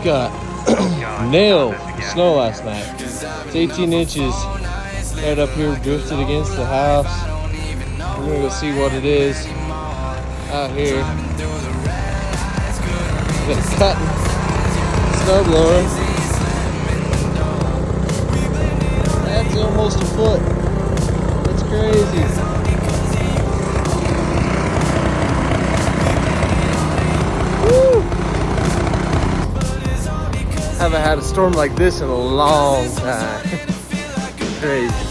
got nailed snow last night. It's 18 inches right up here, drifted against the house. We're gonna go see what it is out here. Got a cutting snow blower. That's almost a foot. That's crazy. Woo! Haven't had a storm like this in a long time. Crazy.